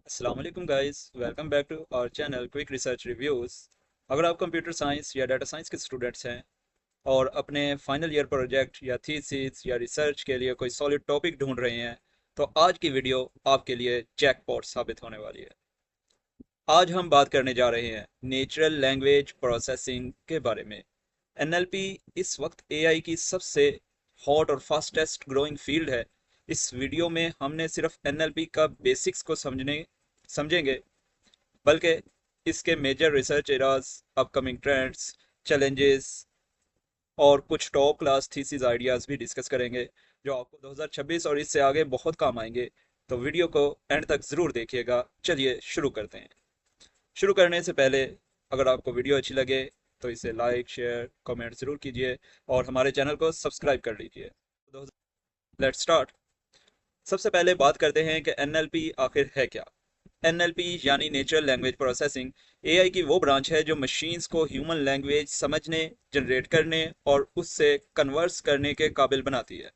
Assalamualaikum guys, welcome back to our channel quick research reviews. अगर आप computer science या data science के students हैं और अपने फाइनल ईयर प्रोजेक्ट या थीसिस या रिसर्च के लिए कोई सॉलिड टॉपिक ढूंढ रहे हैं तो आज की वीडियो आपके लिए जैकपॉट साबित होने वाली है। आज हम बात करने जा रहे हैं नेचुरल लैंग्वेज प्रोसेसिंग के बारे में। एनएलपी इस वक्त एआई की सबसे हॉट और फास्टेस्ट ग्रोइंग फील्ड है। इस वीडियो में हमने सिर्फ एनएलपी का बेसिक्स को समझेंगे, बल्कि इसके major research areas, upcoming trends, challenges और कुछ टॉप क्लास थीसिस आइडियाज़ भी डिस्कस करेंगे जो आपको 2026 और इससे आगे बहुत काम आएंगे। तो वीडियो को एंड तक ज़रूर देखिएगा। चलिए शुरू करते हैं। शुरू करने से पहले अगर आपको वीडियो अच्छी लगे तो इसे लाइक शेयर कमेंट ज़रूर कीजिए और हमारे चैनल को सब्सक्राइब कर लीजिए। Let's start. सबसे पहले बात करते हैं कि एनएलपी आखिर है क्या। एनएलपी यानी नेचुरल लैंग्वेज प्रोसेसिंग एआई की वो ब्रांच है जो मशीन्स को ह्यूमन लैंग्वेज समझने, जनरेट करने और उससे कन्वर्स करने के काबिल बनाती है।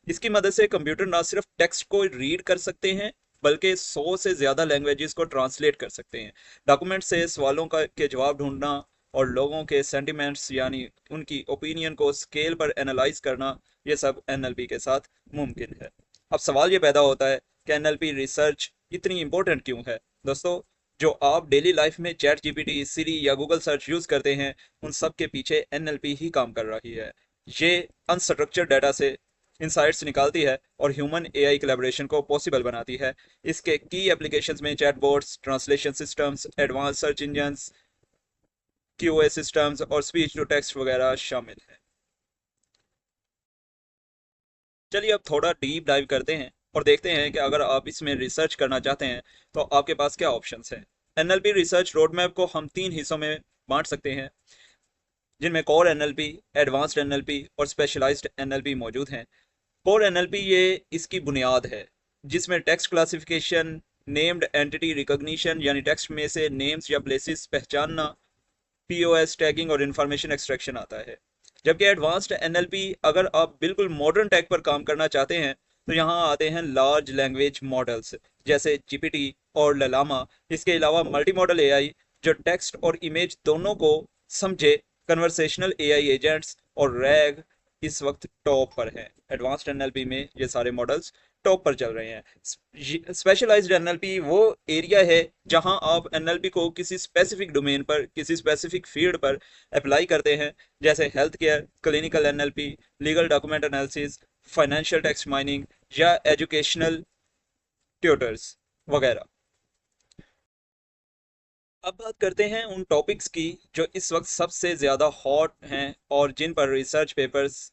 इसकी मदद से कंप्यूटर ना सिर्फ टेक्स्ट को रीड कर सकते हैं बल्कि 100 से ज़्यादा लैंग्वेजेस को ट्रांसलेट कर सकते हैं। डॉक्यूमेंट से सवालों का के जवाब ढूंढना और लोगों के सेंटिमेंट्स यानी उनकी ओपिनियन को स्केल पर एनालाइज करना, ये सब एनएलपी के साथ मुमकिन है। अब सवाल ये पैदा होता है कि एनएलपी रिसर्च इतनी इंपॉर्टेंट क्यों है। दोस्तों, जो आप डेली लाइफ में चैट जीपीटी, सिरी या गूगल सर्च यूज करते हैं, उन सब के पीछे एनएलपी ही काम कर रही है। ये अनस्ट्रक्चर्ड डाटा से इंसाइट्स निकालती है और ह्यूमन एआई कोलैबोरेशन को पॉसिबल बनाती है। इसके की एप्लीकेशंस में chatbots, translation systems, advance search engines, QA systems और स्पीच टू टेक्स्ट वगैरह शामिल हैं। चलिए अब थोड़ा डीप डाइव करते हैं और देखते हैं कि अगर आप इसमें रिसर्च करना चाहते हैं तो आपके पास क्या ऑप्शंस हैं। एनएलपी रिसर्च रोडमैप को हम 3 हिस्सों में बांट सकते हैं, जिनमें कोर एनएलपी, एडवांस्ड एनएलपी और स्पेशलाइज्ड एनएलपी मौजूद हैं। कोर एनएलपी ये इसकी बुनियाद है, जिसमें text classification, named entity recognition यानी टेक्स्ट में से नेम्स या प्लेसेस पहचानना, पीओएस टैगिंग और इंफॉर्मेशन एक्सट्रैक्शन आता है। जबकि एडवांस्ड एनएलपी, अगर आप बिल्कुल मॉडर्न टेक पर काम करना चाहते हैं तो यहाँ आते हैं लार्ज लैंग्वेज मॉडल्स जैसे जीपीटी और ललामा। इसके अलावा मल्टी मॉडल एआई जो टेक्स्ट और इमेज दोनों को समझे, कन्वर्सेशनल एआई एजेंट्स और रैग इस वक्त टॉप पर हैं। एडवांस्ड एनएलपी में ये सारे मॉडल्स टॉप पर चल रहे हैं। स्पेशलाइज्ड एनएलपी वो एरिया है जहां आप एनएलपी को किसी स्पेसिफिक डोमेन पर, किसी स्पेसिफिक फील्ड पर अप्लाई करते हैं, जैसे health care, clinical NLP, legal document analysis, financial text mining या एजुकेशनल ट्यूटर्स वगैरह। अब बात करते हैं उन टॉपिक्स की जो इस वक्त सबसे ज़्यादा हॉट हैं और जिन पर रिसर्च पेपर्स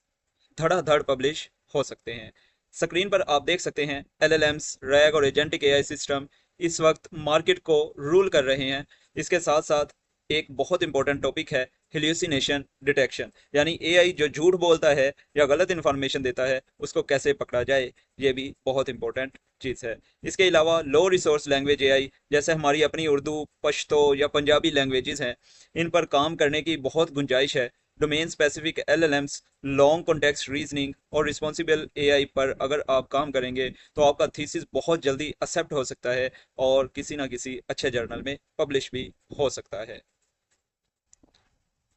धड़ाधड़ पब्लिश हो सकते हैं। स्क्रीन पर आप देख सकते हैं एलएलएम्स, रैग और एजेंटिक एआई सिस्टम इस वक्त मार्केट को रूल कर रहे हैं। इसके साथ साथ एक बहुत इंपॉर्टेंट टॉपिक है हेल्यूसिनेशन डिटेक्शन, यानी एआई जो झूठ बोलता है या गलत इंफॉर्मेशन देता है उसको कैसे पकड़ा जाए। ये भी बहुत इंपॉर्टेंट चीज़ है। इसके अलावा लो रिसोर्स लैंग्वेज एआई, जैसे हमारी अपनी उर्दू, पश्तो या पंजाबी लैंग्वेजेस हैं, इन पर काम करने की बहुत गुंजाइश है। Domain specific LLMs, long context reasoning और रिस्पॉन्सिबल एआई पर अगर आप काम करेंगे तो आपका थीसिस बहुत जल्दी एक्सेप्ट हो सकता है और किसी ना किसी अच्छे जर्नल में पब्लिश भी हो सकता है।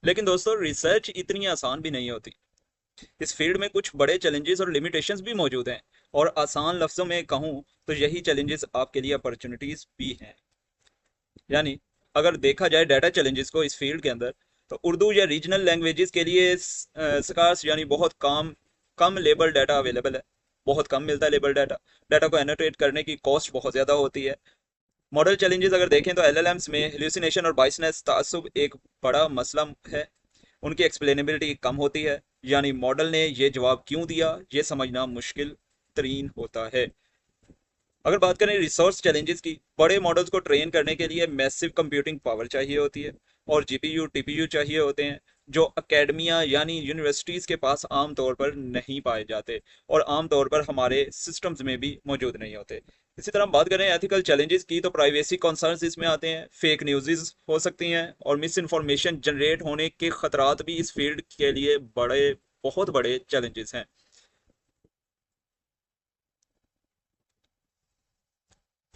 लेकिन दोस्तों, रिसर्च इतनी आसान भी नहीं होती। इस फील्ड में कुछ बड़े चैलेंजेस और लिमिटेशंस भी मौजूद हैं, और आसान लफ्जों में कहूँ तो यही चैलेंजेस आपके लिए अपॉर्चुनिटीज भी हैं। यानी अगर देखा जाए डाटा चैलेंजेस को इस फील्ड के अंदर, तो उर्दू या रीजनल लैंग्वेजेस के लिए स्कार्स यानी बहुत कम लेबल डाटा अवेलेबल है। बहुत कम मिलता है लेबल डाटा। डाटा को एनोटेट करने की कॉस्ट बहुत ज़्यादा होती है। मॉडल चैलेंजेस अगर देखें तो एलएलएम्स में हेल्यूसिनेशन और बाइसनेस तासुब एक बड़ा मसला है। उनकी एक्सप्लेनेबिलिटी कम होती है, यानी मॉडल ने ये जवाब क्यों दिया ये समझना मुश्किल तरीन होता है। अगर बात करें रिसोर्स चैलेंजेस की, बड़े मॉडल्स को ट्रेन करने के लिए मैसिव कंप्यूटिंग पावर चाहिए होती है और जीपीयू टीपीयू चाहिए होते हैं, जो अकेडमिया यानी यूनिवर्सिटीज़ के पास आमतौर पर नहीं पाए जाते और आमतौर पर हमारे सिस्टम्स में भी मौजूद नहीं होते। इसी तरह हम बात करें एथिकल चैलेंजेस की, तो प्राइवेसी कंसर्न्स इसमें आते हैं, फेक न्यूज़ हो सकती हैं और मिस इन्फॉर्मेशन जनरेट होने के खतरात भी इस फील्ड के लिए बहुत बड़े चैलेंजेस हैं।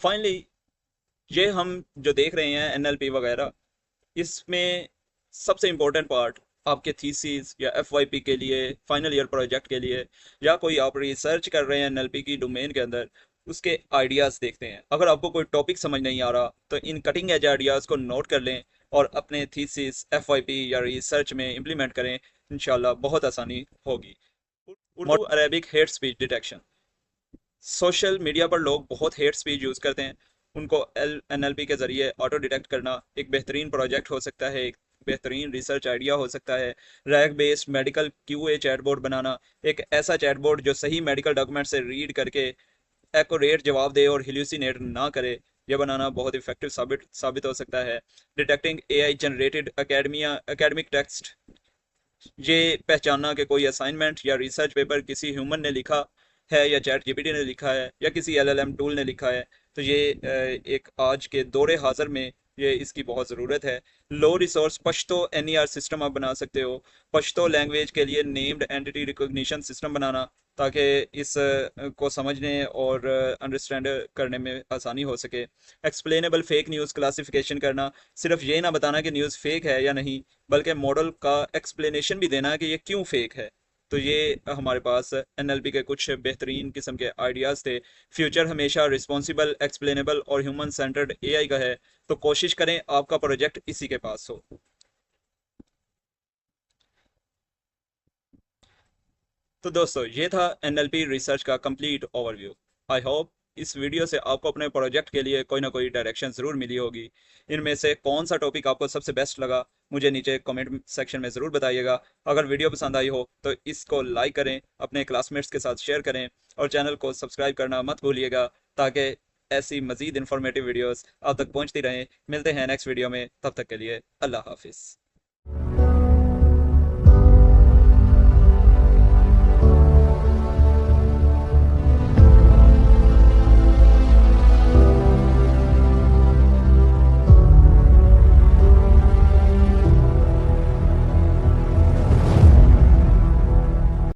फाइनली ये हम जो देख रहे हैं एनएलपी वगैरह, इसमें सबसे इम्पोर्टेंट पार्ट आपके थीसिस या एफवाईपी के लिए, फाइनल ईयर प्रोजेक्ट के लिए, या कोई आप रिसर्च कर रहे हैं एनएलपी की डोमेन के अंदर, उसके आइडियाज़ देखते हैं। अगर आपको कोई टॉपिक समझ नहीं आ रहा तो इन कटिंग एज आइडियाज़ को नोट कर लें और अपने थीसिस एफवाईपी या रिसर्च में इम्प्लीमेंट करें। इंशाल्लाह बहुत आसानी होगी। Urdu Arabic hate speech detection. Social media पर लोग बहुत हेट स्पीच यूज़ करते हैं। उनको एनएलपी के ज़रिए ऑटो डिटेक्ट करना एक बेहतरीन प्रोजेक्ट हो सकता है, एक बेहतरीन रिसर्च आइडिया हो सकता है। RAG based medical QA chatbot बनाना, एक ऐसा चैटबोर्ड जो सही मेडिकल डॉक्यूमेंट से रीड करके एक्यूरेट जवाब दे और हेल्यूसिनेट ना करे, यह बनाना बहुत इफेक्टिव साबित हो सकता है। Detecting AI generated academic text, ये पहचानना कि कोई असाइनमेंट या रिसर्च पेपर किसी ह्यूमन ने लिखा है या चैट जीपीटी ने लिखा है या किसी एलएलएम टूल ने लिखा है। तो ये एक आज के दौरे हाजिर में ये इसकी बहुत ज़रूरत है। लो रिसोर्स पश्तो एनईआर सिस्टम आप बना सकते हो। पश्तो लैंग्वेज के लिए नेम्ड एंटिटी रिकॉग्निशन सिस्टम बनाना, ताकि इस को समझने और अंडरस्टैंड करने में आसानी हो सके। एक्सप्लेनेबल फेक न्यूज़ क्लासिफिकेशन करना, सिर्फ ये ना बताना कि न्यूज़ फेक है या नहीं, बल्कि मॉडल का एक्सप्लेनेशन भी देना है कि ये क्यों फेक है। तो ये हमारे पास एनएलपी के कुछ बेहतरीन किस्म के आइडियाज़ थे। फ्यूचर हमेशा रिस्पॉन्सिबल, एक्सप्लेनेबल और ह्यूमन सेंटर्ड एआई का है, तो कोशिश करें आपका प्रोजेक्ट इसी के पास हो। तो दोस्तों, ये था एनएलपी रिसर्च का कंप्लीट ओवरव्यू। आई होप इस वीडियो से आपको अपने प्रोजेक्ट के लिए कोई ना कोई डायरेक्शन ज़रूर मिली होगी। इनमें से कौन सा टॉपिक आपको सबसे बेस्ट लगा, मुझे नीचे कमेंट सेक्शन में ज़रूर बताइएगा। अगर वीडियो पसंद आई हो तो इसको लाइक करें, अपने क्लासमेट्स के साथ शेयर करें और चैनल को सब्सक्राइब करना मत भूलिएगा, ताकि ऐसी मज़ीद इन्फॉर्मेटिव वीडियोस आप तक पहुंचती रहें। मिलते हैं नेक्स्ट वीडियो में, तब तक के लिए अल्लाह हाफिज़।